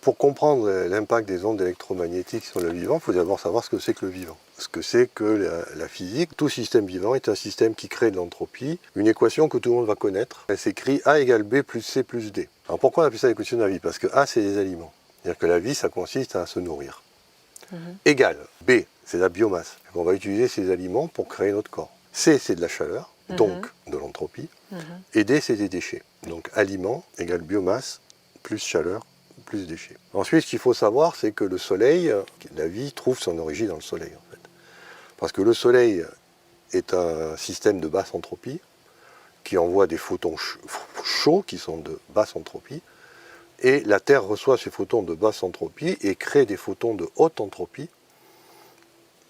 Pour comprendre l'impact des ondes électromagnétiques sur le vivant, il faut d'abord savoir ce que c'est que le vivant. Ce que c'est que la physique. Tout système vivant est un système qui crée de l'entropie. Une équation que tout le monde va connaître. Elle s'écrit A égale B plus C plus D. Alors pourquoi on appelle ça l'équation de la vie? Parce que A, c'est les aliments. C'est-à-dire que la vie, ça consiste à se nourrir. Égale B, c'est la biomasse. On va utiliser ces aliments pour créer notre corps. C, c'est de la chaleur, donc de l'entropie. Et D, c'est des déchets. Donc aliments égale biomasse plus chaleur plus déchets. Ensuite, ce qu'il faut savoir, c'est que le Soleil, la vie trouve son origine dans le Soleil, en fait. Parce que le Soleil est un système de basse entropie qui envoie des photons chauds qui sont de basse entropie. Et la Terre reçoit ces photons de basse entropie et crée des photons de haute entropie,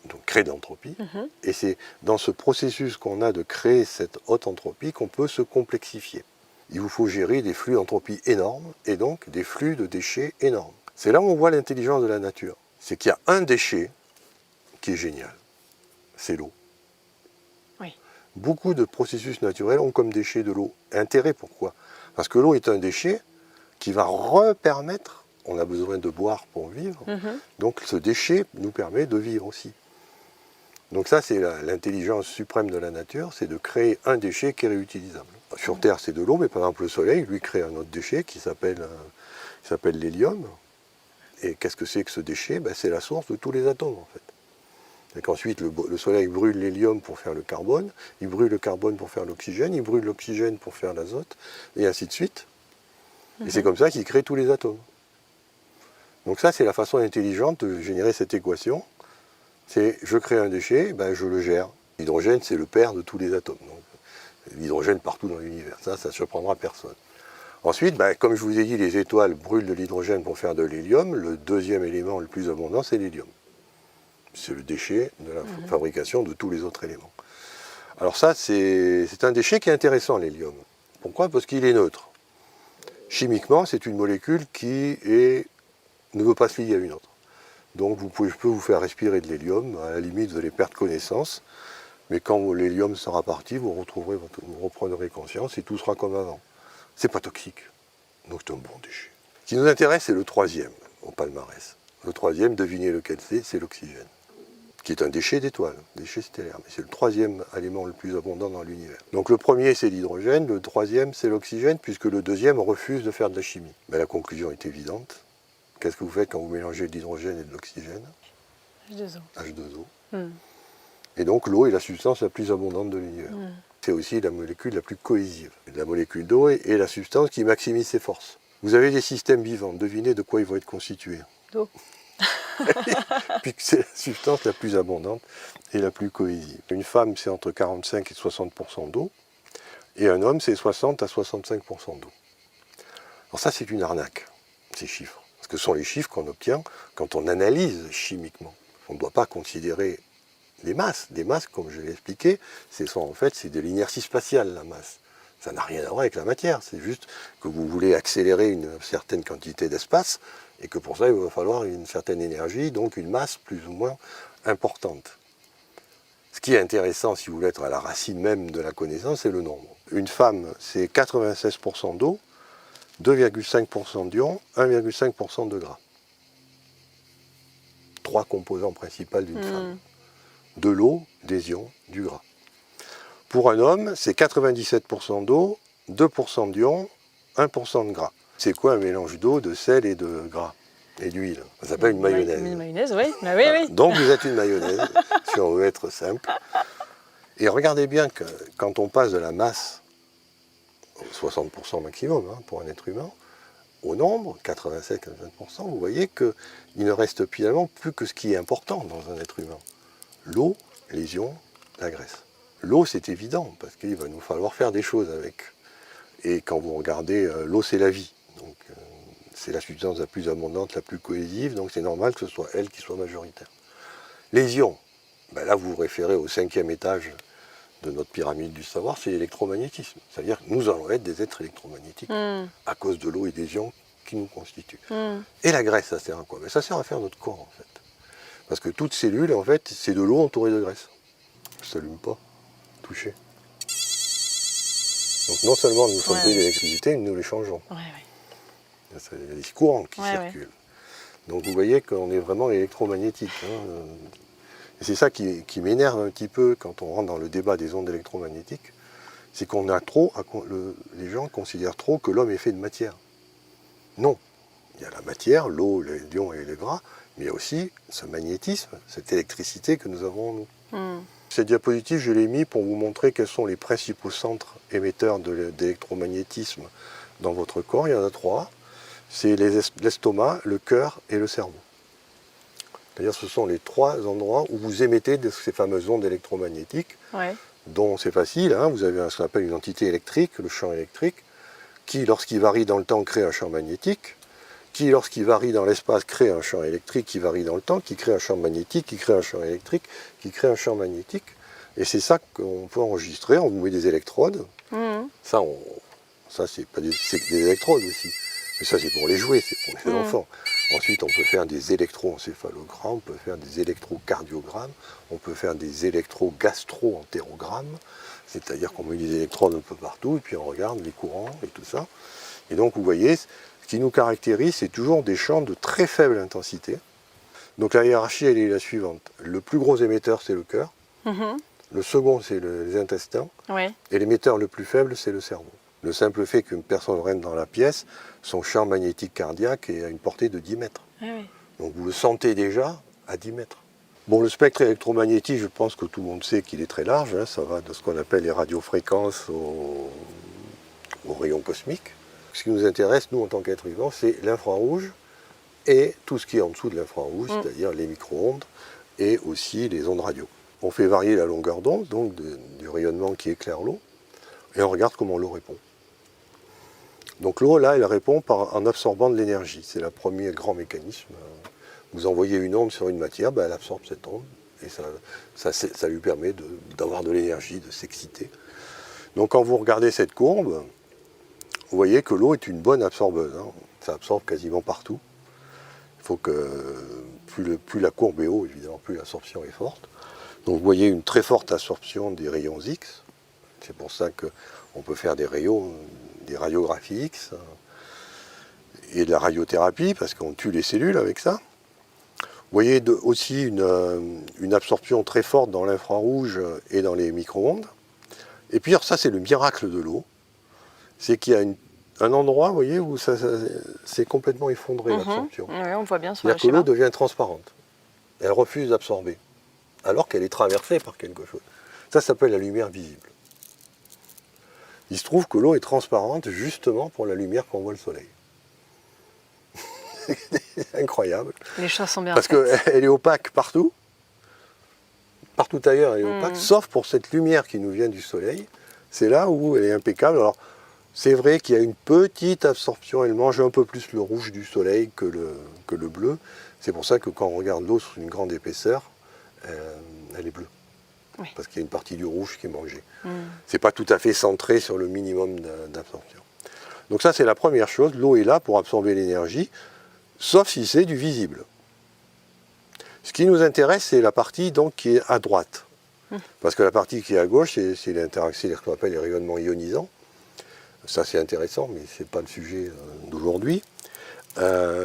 donc crée de l'entropie. Et c'est dans ce processus qu'on a de créer cette haute entropie qu'on peut se complexifier. Il vous faut gérer des flux d'entropie énormes et donc des flux de déchets énormes. C'est là où on voit l'intelligence de la nature. C'est qu'il y a un déchet qui est génial, c'est l'eau. Oui. Beaucoup de processus naturels ont comme déchet de l'eau. Intérêt, pourquoi? Parce que l'eau est un déchet qui va repermettre, on a besoin de boire pour vivre, donc ce déchet nous permet de vivre aussi. Donc ça, c'est l'intelligence suprême de la nature, c'est de créer un déchet qui est réutilisable. Sur Terre, c'est de l'eau, mais par exemple le Soleil, lui, crée un autre déchet qui s'appelle l'hélium. Et qu'est-ce que c'est que ce déchet? C'est la source de tous les atomes, en fait. Et qu'ensuite, le Soleil brûle l'hélium pour faire le carbone, il brûle le carbone pour faire l'oxygène, il brûle l'oxygène pour faire l'azote, et ainsi de suite. Et c'est comme ça qu'il crée tous les atomes. Donc ça, c'est la façon intelligente de générer cette équation. C'est je crée un déchet, je le gère. L'hydrogène, c'est le père de tous les atomes. Donc, l'hydrogène partout dans l'univers. Ça ne surprendra personne. Ensuite, comme je vous ai dit, les étoiles brûlent de l'hydrogène pour faire de l'hélium. Le deuxième élément le plus abondant, c'est l'hélium. C'est le déchet de la fabrication de tous les autres éléments. Alors ça, c'est un déchet qui est intéressant, l'hélium. Pourquoi? Parce qu'il est neutre. Chimiquement, c'est une molécule qui ne veut pas se lier à une autre. Donc je peux vous faire respirer de l'hélium, à la limite vous allez perdre connaissance, mais quand l'hélium sera parti, vous reprendrez conscience et tout sera comme avant. C'est pas toxique, donc c'est un bon déchet. Ce qui nous intéresse, c'est le troisième, au palmarès. Le troisième, devinez lequel c'est l'oxygène, qui est un déchet d'étoile, déchet stellaire, mais c'est le troisième élément le plus abondant dans l'univers. Donc le premier, c'est l'hydrogène, le troisième, c'est l'oxygène, puisque le deuxième refuse de faire de la chimie. Mais la conclusion est évidente. Qu'est-ce que vous faites quand vous mélangez de l'hydrogène et de l'oxygène? H2O. H2O. Et donc l'eau est la substance la plus abondante de l'univers. C'est aussi la molécule la plus cohésive. La molécule d'eau est la substance qui maximise ses forces. Vous avez des systèmes vivants, devinez de quoi ils vont être constitués. D'eau. Puisque c'est la substance la plus abondante et la plus cohésive. Une femme, c'est entre 45 et 60% d'eau, et un homme, c'est 60 à 65% d'eau. Alors ça, c'est une arnaque, ces chiffres. Parce que ce sont les chiffres qu'on obtient quand on analyse chimiquement. On ne doit pas considérer les masses. Des masses, comme je l'ai expliqué, c'est de l'inertie spatiale, la masse. Ça n'a rien à voir avec la matière. C'est juste que vous voulez accélérer une certaine quantité d'espace et que pour ça, il va falloir une certaine énergie, donc une masse plus ou moins importante. Ce qui est intéressant, si vous voulez être à la racine même de la connaissance, c'est le nombre. Une femme, c'est 96% d'eau, 2,5% d'ions, 1,5% de gras. 3 composants principaux d'une femme. De l'eau, des ions, du gras. Pour un homme, c'est 97% d'eau, 2% d'ions, 1% de gras. C'est quoi un mélange d'eau, de sel et de gras et d'huile? Ça s'appelle une mayonnaise. Une mayonnaise, oui. Oui. Donc vous êtes une mayonnaise, si on veut être simple. Et regardez bien que quand on passe de la masse, 60% maximum pour un être humain, au nombre, 87-80%, vous voyez qu'il ne reste finalement plus que ce qui est important dans un être humain. L'eau, les ions, la graisse. L'eau, c'est évident, parce qu'il va nous falloir faire des choses avec. Et quand vous regardez, l'eau, c'est la vie. Donc, c'est la substance la plus abondante, la plus cohésive, donc c'est normal que ce soit elle qui soit majoritaire. Les ions, là, vous vous référez au 5e étage de notre pyramide du savoir, c'est l'électromagnétisme. C'est-à-dire que nous allons être des êtres électromagnétiques à cause de l'eau et des ions qui nous constituent. Et la graisse, ça sert à quoi? Ça sert à faire notre corps, en fait. Parce que toute cellule, en fait, c'est de l'eau entourée de graisse. Ça ne s'allume pas. Toucher. Donc non seulement nous sommes de l'électricité, mais nous les changeons. Il y a des courants qui circulent. Donc vous voyez qu'on est vraiment électromagnétique. Hein. Et c'est ça qui m'énerve un petit peu quand on rentre dans le débat des ondes électromagnétiques, c'est qu'on a trop, les gens considèrent trop que l'homme est fait de matière. Non, il y a la matière, l'eau, les ions et les gras, mais il y a aussi ce magnétisme, cette électricité que nous avons en nous. Cette diapositive, je l'ai mis pour vous montrer quels sont les principaux centres émetteurs d'électromagnétisme dans votre corps. Il y en a 3. C'est l'estomac, le cœur et le cerveau. C'est-à-dire ce sont les 3 endroits où vous émettez ces fameuses ondes électromagnétiques, dont c'est facile, hein, vous avez ce qu'on appelle une entité électrique, le champ électrique, qui, lorsqu'il varie dans le temps, crée un champ magnétique, qui, lorsqu'il varie dans l'espace, crée un champ électrique qui varie dans le temps, qui crée un champ magnétique, qui crée un champ électrique, qui crée un champ magnétique. Et c'est ça qu'on peut enregistrer, on vous met des électrodes. Ça, c'est des électrodes aussi. Mais ça, c'est pour les jouer, c'est pour les enfants. Ensuite, on peut faire des électroencéphalogrammes, on peut faire des électrocardiogrammes, on peut faire des électrogastro-entérogrammes, c'est-à-dire qu'on met des électrodes un peu partout, et puis on regarde les courants et tout ça. Et donc, vous voyez, ce qui nous caractérise, c'est toujours des champs de très faible intensité. Donc la hiérarchie, elle est la suivante. Le plus gros émetteur, c'est le cœur. Le second, c'est les intestins. Et l'émetteur le plus faible, c'est le cerveau. Le simple fait qu'une personne rentre dans la pièce, son champ magnétique cardiaque est à une portée de 10 mètres. Donc vous le sentez déjà à 10 mètres. Bon, le spectre électromagnétique, je pense que tout le monde sait qu'il est très large. Hein, ça va de ce qu'on appelle les radiofréquences aux rayons cosmiques. Ce qui nous intéresse, nous, en tant qu'êtres vivants, c'est l'infrarouge et tout ce qui est en dessous de l'infrarouge, c'est-à-dire les micro-ondes et aussi les ondes radio. On fait varier la longueur d'onde, donc du rayonnement qui éclaire l'eau, et on regarde comment l'eau répond. Donc l'eau, là, elle répond en absorbant de l'énergie. C'est le premier grand mécanisme. Vous envoyez une onde sur une matière, elle absorbe cette onde, et ça lui permet d'avoir de l'énergie, de s'exciter. Donc quand vous regardez cette courbe, vous voyez que l'eau est une bonne absorbeuse. Hein. Ça absorbe quasiment partout. Il faut que plus la courbe est haute, évidemment, plus l'absorption est forte. Donc vous voyez une très forte absorption des rayons X. C'est pour ça qu'on peut faire des radiographies X et de la radiothérapie, parce qu'on tue les cellules avec ça. Vous voyez aussi une absorption très forte dans l'infrarouge et dans les micro-ondes. Et puis ça, c'est le miracle de l'eau. C'est qu'il y a un endroit, vous voyez, où c'est complètement effondré, l'absorption. Oui, on voit bien sur C'est-à-dire que l'eau devient transparente. Elle refuse d'absorber, alors qu'elle est traversée par quelque chose. Ça s'appelle la lumière visible. Il se trouve que l'eau est transparente justement pour la lumière qu'envoie le soleil. C'est incroyable. Les choses sont bien parce qu'elle est opaque partout. Partout ailleurs, elle est opaque, sauf pour cette lumière qui nous vient du soleil. C'est là où elle est impeccable. Alors, c'est vrai qu'il y a une petite absorption, elle mange un peu plus le rouge du soleil que le bleu. C'est pour ça que quand on regarde l'eau sur une grande épaisseur, elle est bleue. Oui. Parce qu'il y a une partie du rouge qui est mangée. C'est pas tout à fait centré sur le minimum d'absorption. Donc ça, c'est la première chose. L'eau est là pour absorber l'énergie, sauf si c'est du visible. Ce qui nous intéresse, c'est la partie donc, qui est à droite. Parce que la partie qui est à gauche, c'est l'interaction, ce qu'on appelle les rayonnements ionisants. Ça, c'est intéressant, mais ce n'est pas le sujet d'aujourd'hui.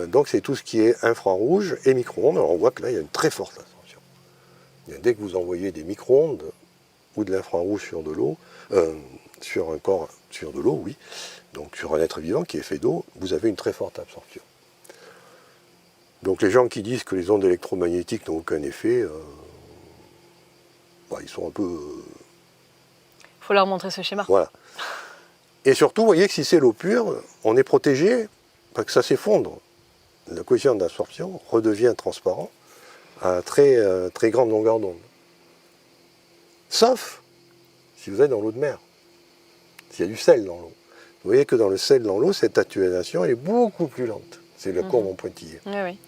Donc, c'est tout ce qui est infrarouge et micro-ondes. Alors, on voit que là, il y a une très forte absorption. Dès que vous envoyez des micro-ondes ou de l'infrarouge sur de l'eau, sur un corps, sur de l'eau, oui, donc sur un être vivant qui est fait d'eau, vous avez une très forte absorption. Donc, les gens qui disent que les ondes électromagnétiques n'ont aucun effet, ils sont un peu... Il faut leur montrer ce schéma. Voilà. Et surtout, vous voyez que si c'est l'eau pure, on est protégé parce que ça s'effondre. Le coefficient d'absorption redevient transparent à très grande longueur d'onde. Sauf si vous êtes dans l'eau de mer, s'il y a du sel dans l'eau. Vous voyez que dans le sel dans l'eau, cette atténuation elle est beaucoup plus lente. C'est la courbe en pointillé. Oui.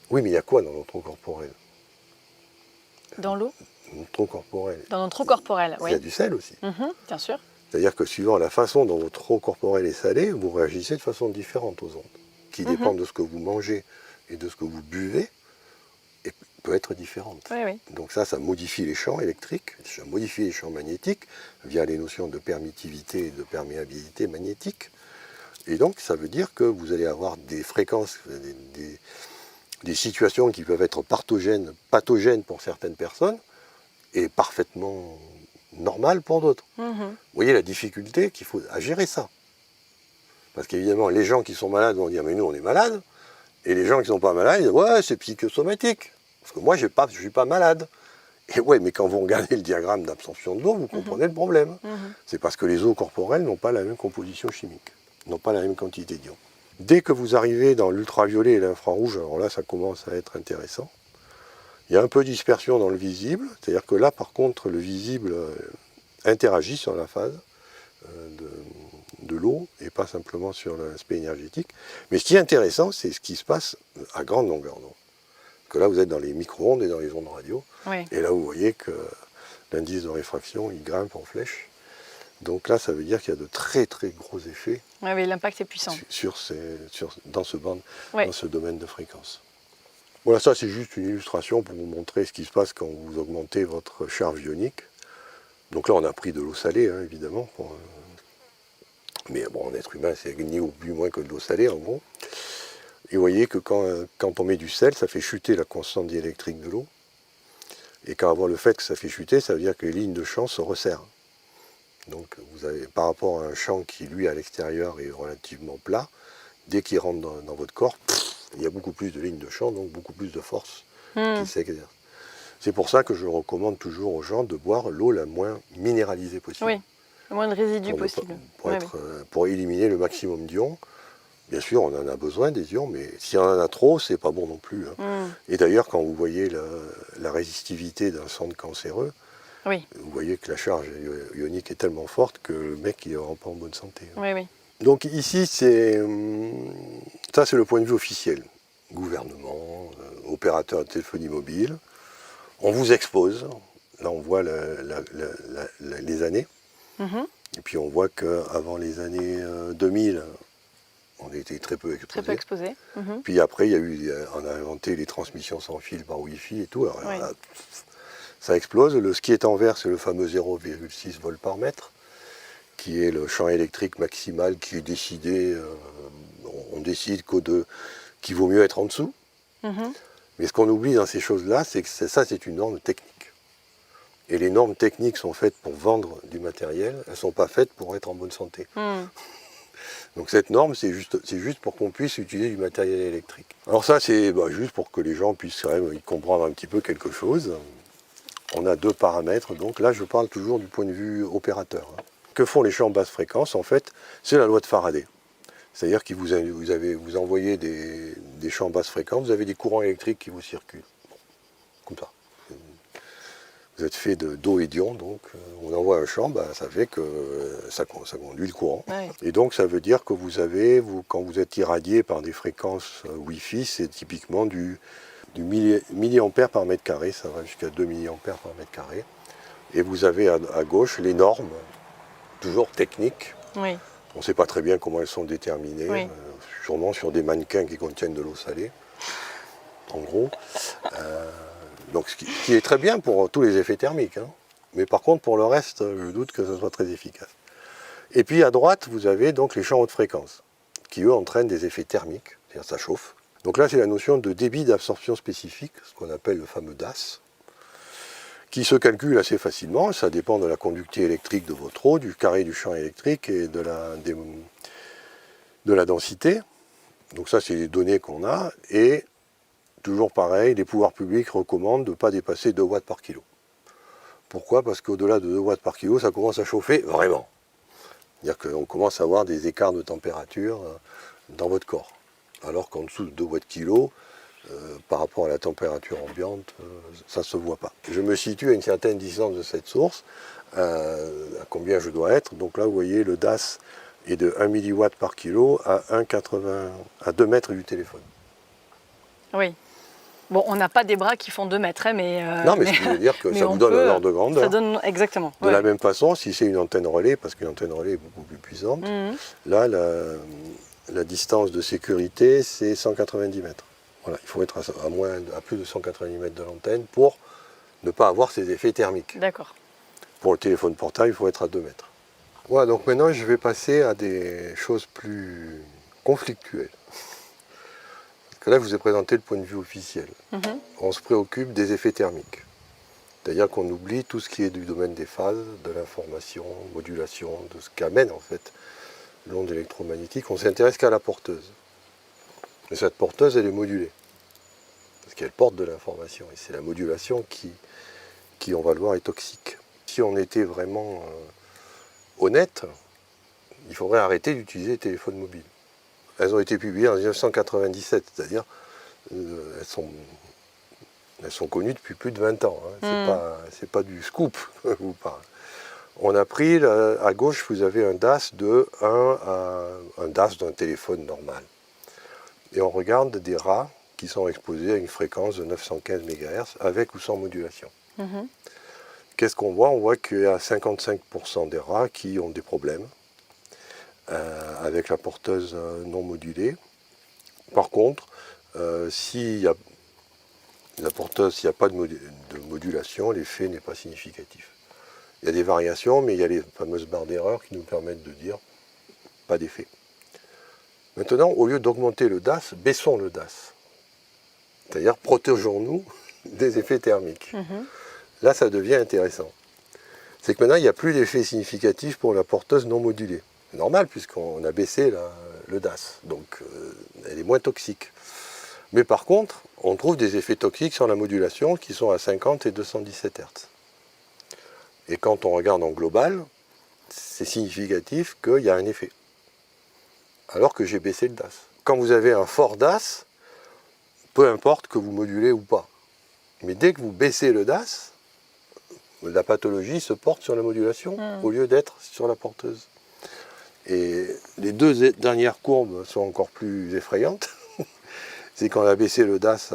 Oui, mais il y a quoi dans notre eau corporelle? Dans l'eau? Notre eau corporelle. Dans notre eau corporelle, oui. Il y a du sel aussi. Bien sûr. C'est-à-dire que suivant la façon dont votre eau corporelle est salée, vous réagissez de façon différente aux ondes, qui dépendent de ce que vous mangez et de ce que vous buvez, et peut être différente. Oui. Donc ça modifie les champs électriques, ça modifie les champs magnétiques, via les notions de permittivité et de perméabilité magnétique. Et donc, ça veut dire que vous allez avoir des fréquences, des situations qui peuvent être pathogènes pour certaines personnes et parfaitement normales pour d'autres. Vous voyez la difficulté qu'il faut à gérer ça. Parce qu'évidemment, les gens qui sont malades vont dire « mais nous, on est malades ». Et les gens qui ne sont pas malades, ils disent « ouais, c'est psychosomatique ». Parce que moi, je ne suis pas malade. Et ouais, mais quand vous regardez le diagramme d'absorption de l'eau, vous comprenez le problème. C'est parce que les eaux corporelles n'ont pas la même composition chimique, n'ont pas la même quantité d'ions. Dès que vous arrivez dans l'ultraviolet et l'infrarouge, alors là, ça commence à être intéressant. Il y a un peu de dispersion dans le visible, c'est-à-dire que là, par contre, le visible interagit sur la phase de l'eau et pas simplement sur l'aspect énergétique. Mais ce qui est intéressant, c'est ce qui se passe à grande longueur d'onde. Que là, vous êtes dans les micro-ondes et dans les ondes radio. Oui. Et là, vous voyez que l'indice de réfraction, il grimpe en flèche. Donc là, ça veut dire qu'il y a de très très gros effets Oui, l'impact est puissant. dans ce Ouais. dans ce domaine de fréquence. Voilà, ça c'est juste une illustration pour vous montrer ce qui se passe quand vous augmentez votre charge ionique. Donc là, on a pris de l'eau salée, hein, évidemment. Mais bon, en être humain, c'est ni au plus moins que de l'eau salée, en gros. Et vous voyez que quand on met du sel, ça fait chuter la constante diélectrique de l'eau. Et quand on voit le fait que ça fait chuter, ça veut dire que les lignes de champ se resserrent. Donc vous avez, par rapport à un champ qui, lui, à l'extérieur est relativement plat, dès qu'il rentre dans votre corps, il y a beaucoup plus de lignes de champ, donc beaucoup plus de force qui s'exerce. C'est pour ça que je recommande toujours aux gens de boire l'eau la moins minéralisée possible. Oui, le moins de résidus possible. Pour éliminer le maximum d'ions. Bien sûr, on en a besoin des ions, mais s'il y en a trop, c'est pas bon non plus. Hein. Et d'ailleurs, quand vous voyez la résistivité d'un centre cancéreux, vous voyez que la charge ionique est tellement forte que le mec, il est vraiment pas en bonne santé. Oui. Donc ici, ça c'est le point de vue officiel. Gouvernement, opérateur de téléphonie mobile. On vous expose. Là, on voit les années. Et puis on voit qu'avant les années 2000, on était très peu exposé. Très peu exposé. Puis après, on a inventé les transmissions sans fil par Wi-Fi et tout. Alors, là, ça explose. Ce qui est en vert, c'est le fameux 0,6 volts par mètre, qui est le champ électrique maximal qui est décidé. On décide qu'il vaut mieux être en dessous. Mais ce qu'on oublie dans ces choses-là, c'est que ça, c'est une norme technique. Et les normes techniques sont faites pour vendre du matériel, elles ne sont pas faites pour être en bonne santé. Donc cette norme, c'est juste pour qu'on puisse utiliser du matériel électrique. Alors ça, c'est juste pour que les gens puissent quand même y comprendre un petit peu quelque chose. On a deux paramètres, donc là je parle toujours du point de vue opérateur. Hein. Que font les champs basse fréquence? En fait, c'est la loi de Faraday. C'est-à-dire que vous envoyez des champs basse fréquence, vous avez des courants électriques qui vous circulent. Bon, comme ça. Vous êtes fait d'eau et d'ions, donc on envoie un champ, ça fait que ça conduit le courant. Ouais. Et donc ça veut dire que quand vous êtes irradié par des fréquences Wi-Fi, c'est typiquement du milliampère par mètre carré, ça va jusqu'à 2 milliampères par mètre carré. Et vous avez à gauche les normes, toujours techniques. Oui. On ne sait pas très bien comment elles sont déterminées, sûrement sur des mannequins qui contiennent de l'eau salée, en gros. Donc ce qui est très bien pour tous les effets thermiques. Hein. Mais par contre, pour le reste, je doute que ce soit très efficace. Et puis à droite, vous avez donc les champs haute fréquence, qui eux entraînent des effets thermiques, c'est-à-dire ça chauffe. Donc là, c'est la notion de débit d'absorption spécifique, ce qu'on appelle le fameux DAS, qui se calcule assez facilement. Ça dépend de la conductivité électrique de votre eau, du carré du champ électrique et de la densité. Donc ça, c'est les données qu'on a. Et toujours pareil, les pouvoirs publics recommandent de ne pas dépasser 2 watts par kilo. Pourquoi? Parce qu'au-delà de 2 watts par kilo, ça commence à chauffer vraiment. C'est-à-dire qu'on commence à avoir des écarts de température dans votre corps. Alors qu'en dessous de 2 watts kilo, par rapport à la température ambiante, ça ne se voit pas. Je me situe à une certaine distance de cette source, à combien je dois être. Donc là, vous voyez, le DAS est de 1 milliwatt par kilo à 2 mètres du téléphone. Oui. Bon, on n'a pas des bras qui font 2 mètres, hein, mais... non, mais ce qui veut dire que ça vous donne un ordre de grandeur. Ça donne, exactement. De la même façon, si c'est une antenne relais, parce qu'une antenne relais est beaucoup plus puissante, là, la distance de sécurité, c'est 190 mètres. Voilà, il faut être à plus de 190 mètres de l'antenne pour ne pas avoir ces effets thermiques. D'accord. Pour le téléphone portable, il faut être à 2 mètres. Voilà, donc maintenant je vais passer à des choses plus conflictuelles. Parce que là, je vous ai présenté le point de vue officiel. Mhm. On se préoccupe des effets thermiques. C'est-à-dire qu'on oublie tout ce qui est du domaine des phases, de l'information, modulation, de ce qu'amène en fait l'onde électromagnétique. On ne s'intéresse qu'à la porteuse. Mais cette porteuse, elle est modulée. Parce qu'elle porte de l'information. Et c'est la modulation qui, on va le voir, est toxique. Si on était vraiment honnête, il faudrait arrêter d'utiliser les téléphones mobiles. Elles ont été publiées en 1997, c'est-à-dire elles sont connues depuis plus de 20 ans. C'est pas du scoop. Vous parlez. On a pris, à gauche, vous avez un DAS de 1 à un DAS d'un téléphone normal. Et on regarde des rats qui sont exposés à une fréquence de 915 MHz avec ou sans modulation. Mhm. Qu'est-ce qu'on voit? On voit qu'il y a 55% des rats qui ont des problèmes avec la porteuse non modulée. Par contre, s'il y a la porteuse, s'il n'y a pas de modulation, l'effet n'est pas significatif. Il y a des variations, mais il y a les fameuses barres d'erreur qui nous permettent de dire pas d'effet. Maintenant, au lieu d'augmenter le DAS, baissons le DAS. C'est-à-dire protégeons-nous des effets thermiques. Mhm. Là, ça devient intéressant. C'est que maintenant, il n'y a plus d'effet significatif pour la porteuse non modulée. C'est normal, puisqu'on a baissé le DAS. Donc, elle est moins toxique. Mais par contre, on trouve des effets toxiques sur la modulation qui sont à 50 et 217 Hz. Et quand on regarde en global, c'est significatif qu'il y a un effet. Alors que j'ai baissé le DAS. Quand vous avez un fort DAS, peu importe que vous modulez ou pas. Mais dès que vous baissez le DAS, la pathologie se porte sur la modulation au lieu d'être sur la porteuse. Et les deux dernières courbes sont encore plus effrayantes. C'est qu'on a baissé le DAS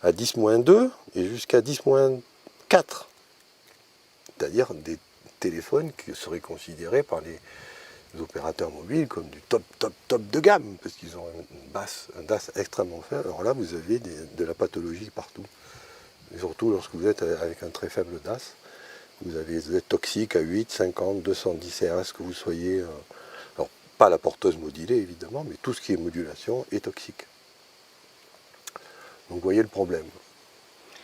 à 10-2 et jusqu'à 10-4. C'est-à-dire des téléphones qui seraient considérés par les opérateurs mobiles comme du top de gamme, parce qu'ils ont un DAS extrêmement faible. Alors là, vous avez de la pathologie partout. Et surtout lorsque vous êtes avec un très faible DAS, vous êtes toxique à 8, 50, 210 Hz, que vous soyez... alors, pas la porteuse modulée, évidemment, mais tout ce qui est modulation est toxique. Donc, vous voyez le problème.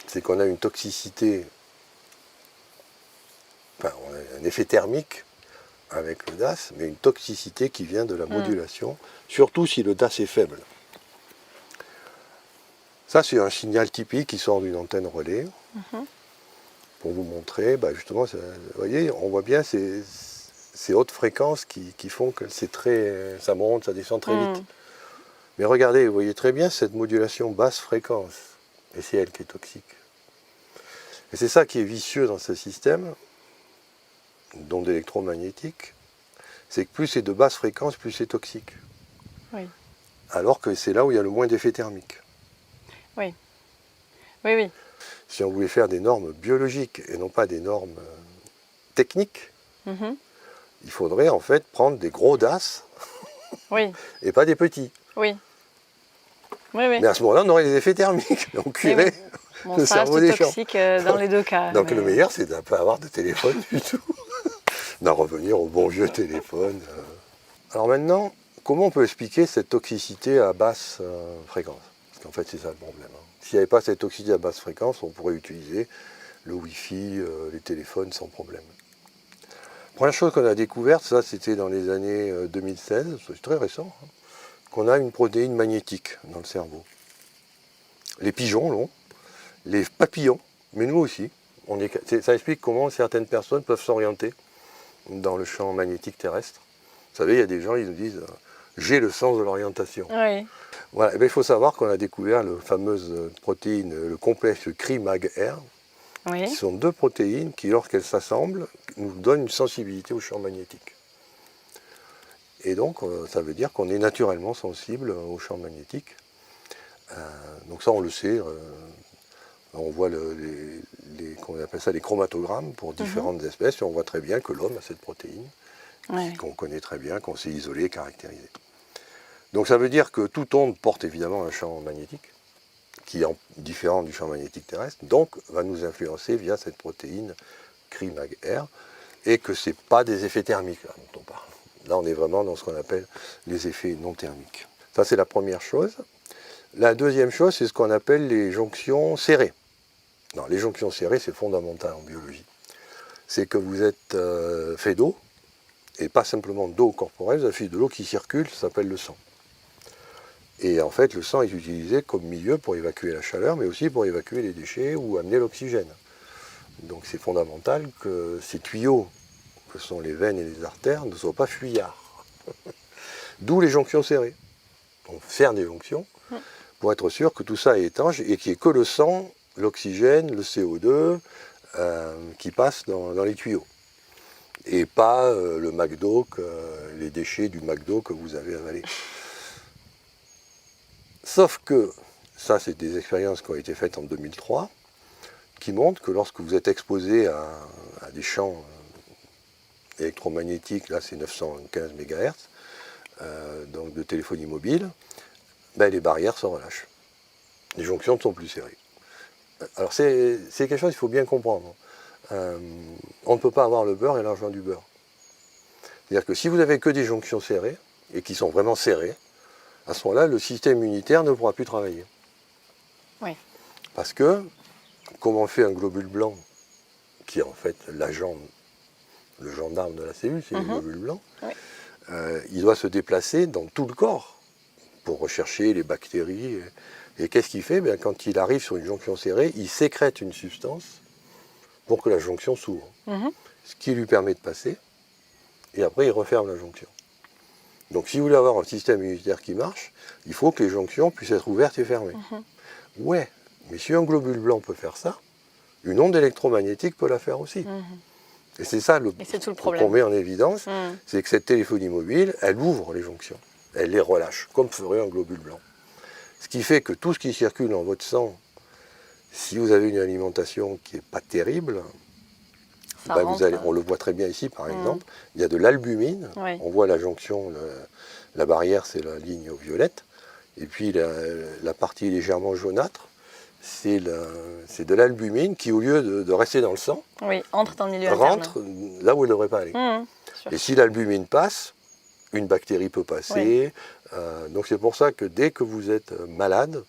C'est qu'on a une toxicité, enfin, on a un effet thermique avec le DAS, mais une toxicité qui vient de la modulation, surtout si le DAS est faible. Ça, c'est un signal typique qui sort d'une antenne relais. Pour vous montrer, justement, vous voyez, on voit bien ces hautes fréquences qui font que ça monte, ça descend très vite. Mais regardez, vous voyez très bien cette modulation basse fréquence. Et c'est elle qui est toxique. Et c'est ça qui est vicieux dans ce système d'ondes électromagnétiques, c'est que plus c'est de basse fréquence, plus c'est toxique. Oui. Alors que c'est là où il y a le moins d'effets thermiques. Oui. Oui, oui. Si on voulait faire des normes biologiques et non pas des normes techniques, il faudrait en fait prendre des gros DAS et pas des petits. Oui. Oui, oui. Mais à ce moment-là, on aurait des effets thermiques. On cuirait Bon, le ça cerveau reste des gens. toxique dans les deux cas. Donc le meilleur, c'est de ne pas avoir de téléphone du tout. D'en revenir au bon vieux téléphone. Alors maintenant, comment on peut expliquer cette toxicité à basse fréquence? Parce qu'en fait, c'est ça le problème. S'il n'y avait pas cette toxicité à basse fréquence, on pourrait utiliser le Wi-Fi, les téléphones sans problème. Première chose qu'on a découverte, ça c'était dans les années 2016, c'est très récent, qu'on a une protéine magnétique dans le cerveau. Les pigeons l'ont, les papillons, mais nous aussi. Ça explique comment certaines personnes peuvent s'orienter dans le champ magnétique terrestre. Vous savez, il y a des gens, ils nous disent « j'ai le sens de l'orientation ». Oui. Voilà. Il faut savoir qu'on a découvert la fameuse protéine, le complexe CRI-MAG-R, qui sont deux protéines qui, lorsqu'elles s'assemblent, nous donnent une sensibilité au champ magnétique. Et donc, ça veut dire qu'on est naturellement sensible au champ magnétique. Donc ça, on le sait. On voit on appelle ça les chromatogrammes pour différentes espèces, et on voit très bien que l'homme a cette protéine, qu'on connaît très bien, qu'on sait isoler, caractériser. Donc ça veut dire que toute onde porte évidemment un champ magnétique, qui est différent du champ magnétique terrestre, donc va nous influencer via cette protéine CRI-MAG-R, et que ce n'est pas des effets thermiques là, dont on parle. Là, on est vraiment dans ce qu'on appelle les effets non thermiques. Ça, c'est la première chose. La deuxième chose, c'est ce qu'on appelle les jonctions serrées. Non, les jonctions serrées, c'est fondamental en biologie. C'est que vous êtes fait d'eau, et pas simplement d'eau corporelle, vous avez fait de l'eau qui circule, ça s'appelle le sang. Et en fait, le sang est utilisé comme milieu pour évacuer la chaleur, mais aussi pour évacuer les déchets ou amener l'oxygène. Donc c'est fondamental que ces tuyaux, que sont les veines et les artères, ne soient pas fuyards. D'où les jonctions serrées. On serre des jonctions pour être sûr que tout ça est étanche et qu'il n'y ait que le sang, l'oxygène, le CO2 qui passe dans les tuyaux. Et pas le McDo, les déchets du McDo que vous avez avalés. Sauf que, ça c'est des expériences qui ont été faites en 2003, qui montrent que lorsque vous êtes exposé à des champs électromagnétiques, là c'est 915 MHz, donc de téléphonie mobile, ben, les barrières se relâchent. Les jonctions ne sont plus serrées. Alors c'est quelque chose qu'il faut bien comprendre. On ne peut pas avoir le beurre et l'argent du beurre. C'est-à-dire que si vous n'avez que des jonctions serrées, et qui sont vraiment serrées, à ce moment-là, le système immunitaire ne pourra plus travailler. Oui. Parce que, comment fait un globule blanc, qui est en fait l'agent, le gendarme de la cellule, c'est le globule blanc, oui. Il doit se déplacer dans tout le corps pour rechercher les bactéries. Et qu'est-ce qu'il fait? Bien, quand il arrive sur une jonction serrée, il sécrète une substance pour que la jonction s'ouvre. Ce qui lui permet de passer, et après il referme la jonction. Donc si vous voulez avoir un système immunitaire qui marche, il faut que les jonctions puissent être ouvertes et fermées. Ouais, mais si un globule blanc peut faire ça, une onde électromagnétique peut la faire aussi. Et c'est ça tout le problème qu'on met en évidence, c'est que cette téléphonie mobile, elle ouvre les jonctions, elle les relâche, comme ferait un globule blanc. Ce qui fait que tout ce qui circule dans votre sang, si vous avez une alimentation qui n'est pas terrible, ben on le voit très bien ici par exemple, il y a de l'albumine, on voit la jonction, la barrière c'est la ligne violette, et puis la partie légèrement jaunâtre, c'est de l'albumine qui au lieu de rester dans le sang, entre dans le milieu rentre là où elle ne devrait pas aller. Et si l'albumine passe, une bactérie peut passer, donc c'est pour ça que dès que vous êtes malade,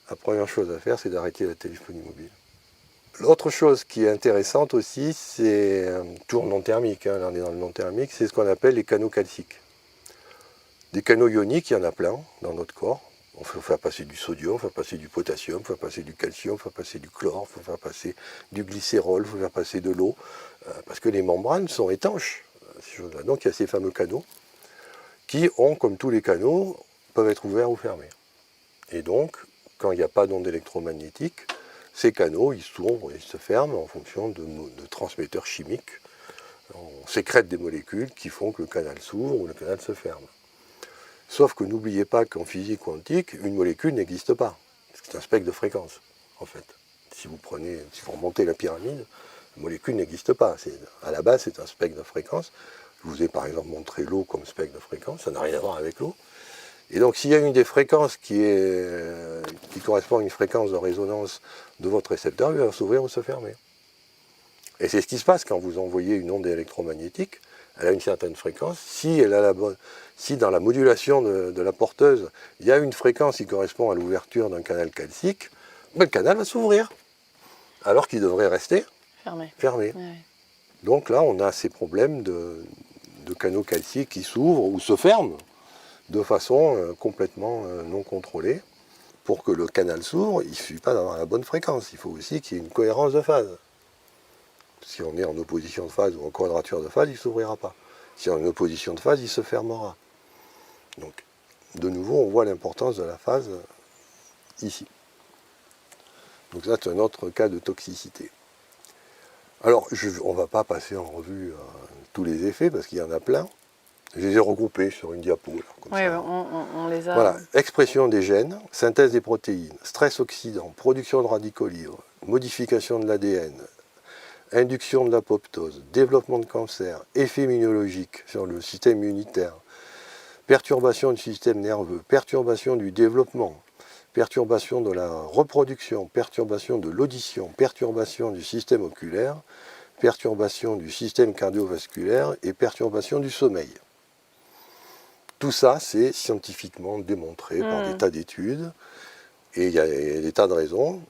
la première chose à faire c'est d'arrêter la téléphonie mobile. L'autre chose qui est intéressante aussi, c'est toujours non thermique, là on est dans le non thermique, c'est ce qu'on appelle les canaux calciques. Des canaux ioniques, il y en a plein dans notre corps. On peut faire passer du sodium, on peut faire passer du potassium, on peut faire passer du calcium, on peut faire passer du chlore, on peut faire passer du glycérol, on peut faire passer de l'eau, parce que les membranes sont étanches, ces choses-là. Donc il y a ces fameux canaux qui ont, comme tous les canaux, peuvent être ouverts ou fermés. Et donc, quand il n'y a pas d'onde électromagnétique, ces canaux, ils s'ouvrent et ils se ferment en fonction de transmetteurs chimiques. On sécrète des molécules qui font que le canal s'ouvre ou le canal se ferme. Sauf que n'oubliez pas qu'en physique quantique, une molécule n'existe pas. C'est un spectre de fréquence, en fait. Si vous remontez la pyramide, la molécule n'existe pas. À la base, c'est un spectre de fréquence. Je vous ai par exemple montré l'eau comme spectre de fréquence, ça n'a rien à voir avec l'eau. Et donc s'il y a une des fréquences qui correspond à une fréquence de résonance de votre récepteur, il va s'ouvrir ou se fermer. Et c'est ce qui se passe quand vous envoyez une onde électromagnétique, elle a une certaine fréquence. Si dans la modulation de la porteuse, il y a une fréquence qui correspond à l'ouverture d'un canal calcique, ben, le canal va s'ouvrir, alors qu'il devrait rester fermé. Ouais. Donc là, on a ces problèmes de canaux calciques qui s'ouvrent ou se ferment de façon complètement non contrôlée. Pour que le canal s'ouvre, il ne suffit pas d'avoir la bonne fréquence, il faut aussi qu'il y ait une cohérence de phase. Si on est en opposition de phase ou en quadrature de phase, il ne s'ouvrira pas. Si on est en opposition de phase, il se fermera. Donc, de nouveau, on voit l'importance de la phase ici. Donc ça, c'est un autre cas de toxicité. Alors, on ne va pas passer en revue tous les effets, parce qu'il y en a plein. Je les ai regroupés sur une diapo. Oui, on les a... Voilà, expression des gènes, synthèse des protéines, stress oxydant, production de radicaux libres, modification de l'ADN, induction de l'apoptose, développement de cancer, effet immunologique sur le système immunitaire, perturbation du système nerveux, perturbation du développement, perturbation de la reproduction, perturbation de l'audition, perturbation du système oculaire, perturbation du système cardiovasculaire et perturbation du sommeil. Tout ça, c'est scientifiquement démontré par des tas d'études. Et il y a des tas de raisons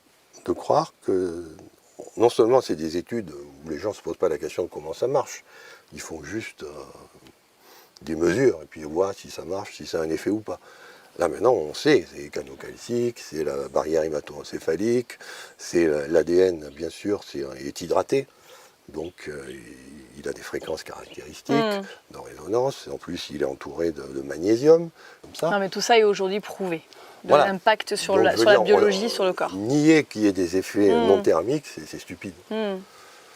de croire que non seulement c'est des études où les gens ne se posent pas la question de comment ça marche, ils font juste des mesures et puis ils voient si ça marche, si ça a un effet ou pas. Là maintenant on sait, c'est les canaux calciques, c'est la barrière hémato-encéphalique, c'est l'ADN bien sûr, est hydraté, donc il a des fréquences caractéristiques de résonance, en plus il est entouré de magnésium, comme ça. Non mais tout ça est aujourd'hui prouvé, de Voilà. l'impact sur Donc, la je veux dire, biologie, sur le corps. Nier qu'il y ait des effets non thermiques, c'est stupide.